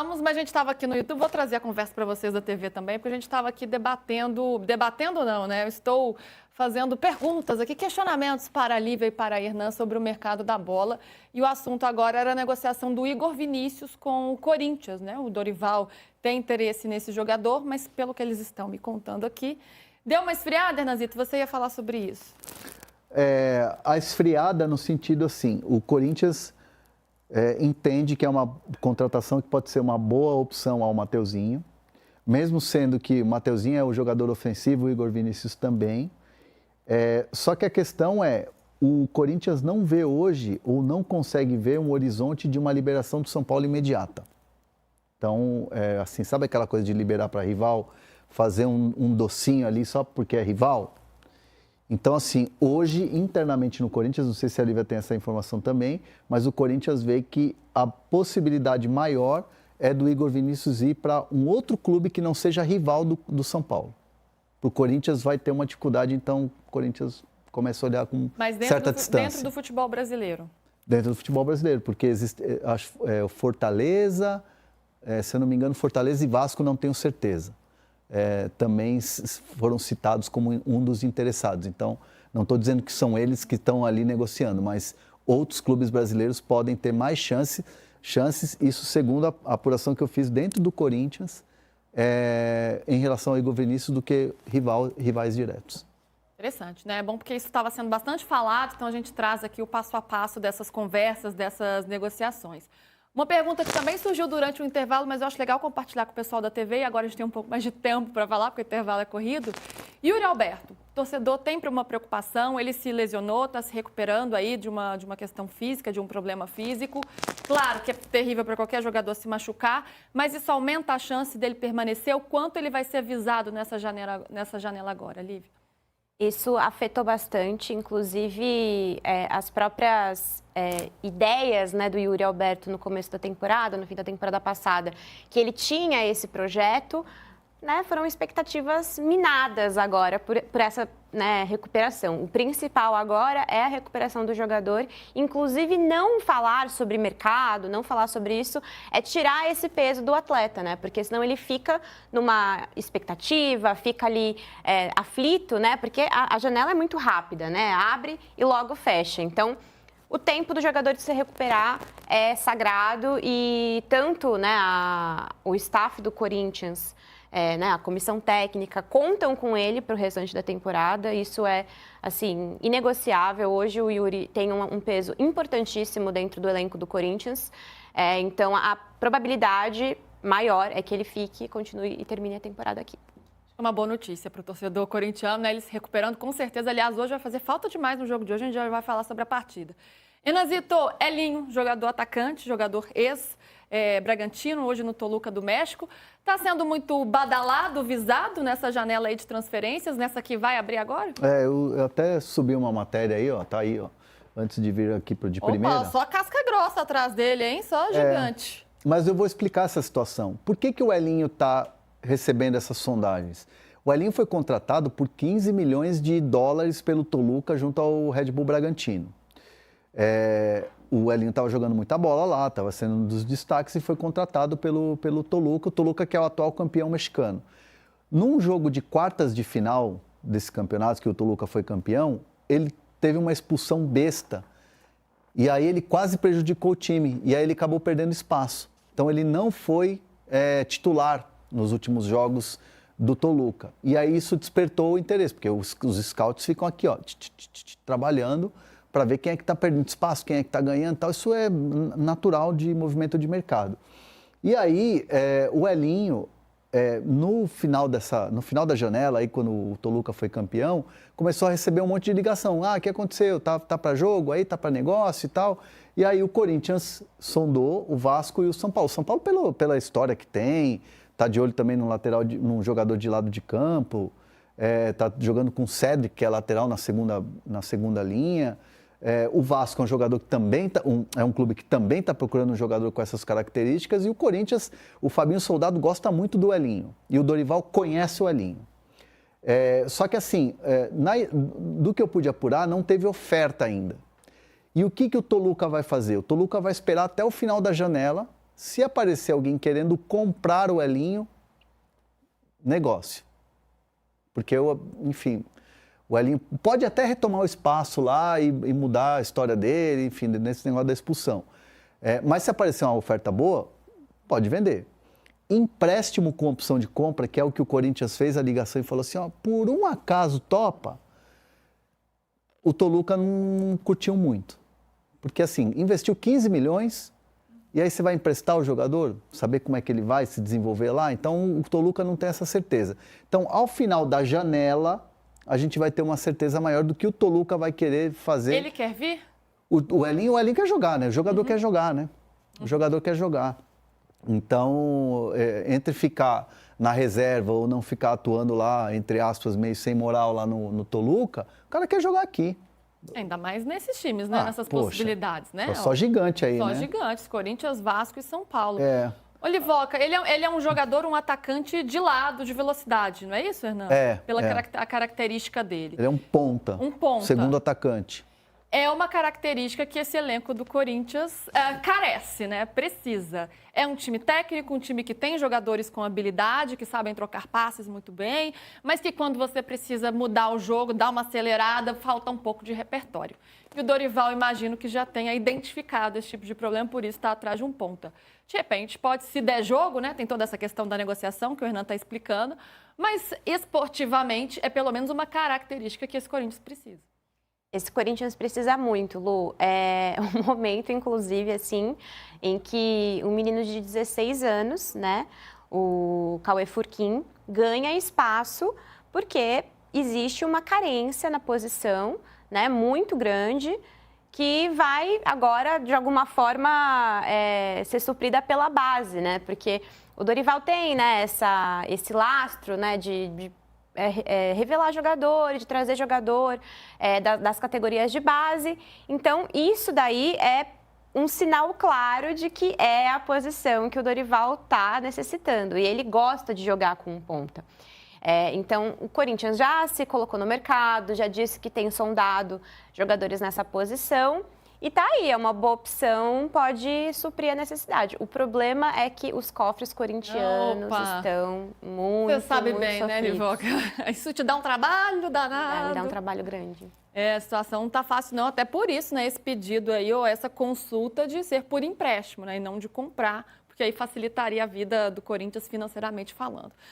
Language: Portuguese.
Voltamos, mas a gente estava aqui no YouTube, vou trazer a conversa para vocês da TV também, porque a gente estava aqui debatendo não, né? Eu estou fazendo perguntas aqui, questionamentos para a Lívia e para a Hernan sobre o mercado da bola. E o assunto agora era a negociação do Igor Vinícius com o Corinthians, né? O Dorival tem interesse nesse jogador, mas pelo que eles estão me contando aqui, deu uma esfriada, Hernanzito? Você ia falar sobre isso? A esfriada no sentido assim, o Corinthians entende que é uma contratação que pode ser uma boa opção ao Mateuzinho, mesmo sendo que o Mateuzinho é o jogador ofensivo, o Igor Vinícius também. Só que a questão é, o Corinthians não vê hoje, ou não consegue ver um horizonte de uma liberação do São Paulo imediata. Então, assim, sabe aquela coisa de liberar para rival, fazer um docinho ali só porque é rival? Então, assim, hoje, internamente no Corinthians, não sei se a Lívia tem essa informação também, mas o Corinthians vê que a possibilidade maior é do Igor Vinícius ir para um outro clube que não seja rival do São Paulo. O Corinthians vai ter uma dificuldade, então o Corinthians começa a olhar com certa distância. Dentro do futebol brasileiro? Dentro do futebol brasileiro, porque existe o Fortaleza, se eu não me engano, Fortaleza e Vasco, não tenho certeza. Também foram citados como um dos interessados. Então, não estou dizendo que são eles que estão ali negociando, mas outros clubes brasileiros podem ter mais chances, isso segundo a apuração que eu fiz dentro do Corinthians, em relação ao Igor Vinícius, do que rivais diretos. Interessante, né? É bom porque isso estava sendo bastante falado, então a gente traz aqui o passo a passo dessas conversas, dessas negociações. Uma pergunta que também surgiu durante o intervalo, mas eu acho legal compartilhar com o pessoal da TV, e agora a gente tem um pouco mais de tempo para falar, porque o intervalo é corrido. Yuri Alberto, torcedor tem uma preocupação, ele se lesionou, está se recuperando aí de uma questão física, de um problema físico. Claro que é terrível para qualquer jogador se machucar, mas isso aumenta a chance dele permanecer. O quanto ele vai ser avisado nessa janela agora, Lívia? Isso afetou bastante, inclusive as próprias ideias, né, do Yuri Alberto no começo da temporada, no fim da temporada passada, que ele tinha esse projeto, né, foram expectativas minadas agora por essa, né, recuperação. O principal agora é a recuperação do jogador, inclusive não falar sobre mercado, não falar sobre isso, é tirar esse peso do atleta, né, porque senão ele fica numa expectativa, fica ali aflito, né, porque a janela é muito rápida, né, abre e logo fecha. Então, o tempo do jogador de se recuperar é sagrado e tanto, né, o staff do Corinthians, né, a comissão técnica, contam com ele para o restante da temporada. Isso é, assim, inegociável. Hoje o Yuri tem um peso importantíssimo dentro do elenco do Corinthians. Então, a probabilidade maior é que ele fique, continue e termine a temporada aqui. É uma boa notícia para o torcedor corintiano, né? Ele se recuperando com certeza. Aliás, hoje vai fazer falta demais no jogo de hoje, a gente já vai falar sobre a partida. Hernanzito, Elinho, jogador atacante, jogador ex-Bragantino, hoje no Toluca do México. Está sendo muito badalado, visado nessa janela aí de transferências, nessa que vai abrir agora? Eu até subi uma matéria aí, ó, tá aí, ó, antes de vir aqui de primeira. Opa, só casca grossa atrás dele, hein? Só gigante. Mas eu vou explicar essa situação. Por que o Elinho está recebendo essas sondagens? O Elinho foi contratado por 15 milhões de dólares pelo Toluca junto ao Red Bull Bragantino. O Elinho estava jogando muita bola lá, estava sendo um dos destaques e foi contratado pelo Toluca, o Toluca que é o atual campeão mexicano. Num jogo de quartas de final desse campeonato, que o Toluca foi campeão, ele teve uma expulsão besta e aí ele quase prejudicou o time e aí ele acabou perdendo espaço. Então ele não foi titular nos últimos jogos do Toluca. E aí isso despertou o interesse, porque os scouts ficam aqui, ó, trabalhando para ver quem é que está perdendo espaço, quem é que está ganhando e tal. Isso é natural de movimento de mercado. E aí, o Elinho, no final da janela, aí, quando o Toluca foi campeão, começou a receber um monte de ligação. Ah, o que aconteceu? Tá para jogo aí, tá para negócio e tal. E aí o Corinthians sondou o Vasco e o São Paulo. São Paulo pela história que tem, tá de olho também num jogador de lado de campo, tá jogando com o Cédric, que é lateral na segunda linha. O Vasco é um jogador que também é um clube que também está procurando um jogador com essas características. E o Corinthians, o Fabinho Soldado gosta muito do Elinho. E o Dorival conhece o Elinho. Só que assim, do que eu pude apurar, não teve oferta ainda. E o que o Toluca vai fazer? O Toluca vai esperar até o final da janela Se aparecer alguém querendo comprar o Elinho, negócio. Porque, enfim, o Elinho pode até retomar o espaço lá e mudar a história dele, enfim, nesse negócio da expulsão. Mas se aparecer uma oferta boa, pode vender. Empréstimo com opção de compra, que é o que o Corinthians fez a ligação e falou assim, ó, por um acaso topa, o Toluca não curtiu muito. Porque assim, investiu 15 milhões e aí você vai emprestar o jogador, saber como é que ele vai se desenvolver lá, então o Toluca não tem essa certeza. Então, ao final da janela, a gente vai ter uma certeza maior do que o Toluca vai querer fazer. Ele quer vir? O Elinho quer jogar, né? O jogador quer jogar, né? O jogador quer jogar. Então, entre ficar na reserva ou não ficar atuando lá, entre aspas, meio sem moral lá no Toluca, o cara quer jogar aqui. Ainda mais nesses times, né? Nessas possibilidades, né? Só gigante aí, né? Só gigantes, Corinthians, Vasco e São Paulo. Olivoca, ele é um jogador, um atacante de lado, de velocidade, não é isso, Hernan? Pela a característica dele. Ele é um ponta. Segundo atacante. É uma característica que esse elenco do Corinthians carece, né? Precisa. É um time técnico, um time que tem jogadores com habilidade, que sabem trocar passes muito bem, mas que quando você precisa mudar o jogo, dar uma acelerada, falta um pouco de repertório. E o Dorival, imagino que já tenha identificado esse tipo de problema, por isso está atrás de um ponta. De repente, pode, se der jogo, né? Tem toda essa questão da negociação que o Hernan está explicando, mas esportivamente é pelo menos uma característica que esse Corinthians precisa. Esse Corinthians precisa muito, Lu. É um momento, inclusive, assim, em que um menino de 16 anos, né, o Cauê Furquim, ganha espaço porque existe uma carência na posição, né, muito grande, que vai agora, de alguma forma, ser suprida pela base, né, porque o Dorival tem, né, esse lastro, né, de revelar jogador, de trazer jogador das categorias de base. Então, isso daí é um sinal claro de que é a posição que o Dorival está necessitando. E ele gosta de jogar com um ponta. Então, o Corinthians já se colocou no mercado, já disse que tem sondado jogadores nessa posição. E tá aí, é uma boa opção, pode suprir a necessidade. O problema é que os cofres corintianos estão muito, Você sabe muito bem, sofridos. né, Livoca? Isso te dá um trabalho danado. Dá um trabalho grande. A situação não tá fácil não, até por isso, né, esse pedido aí, ou essa consulta de ser por empréstimo, né, e não de comprar, porque aí facilitaria a vida do Corinthians financeiramente falando.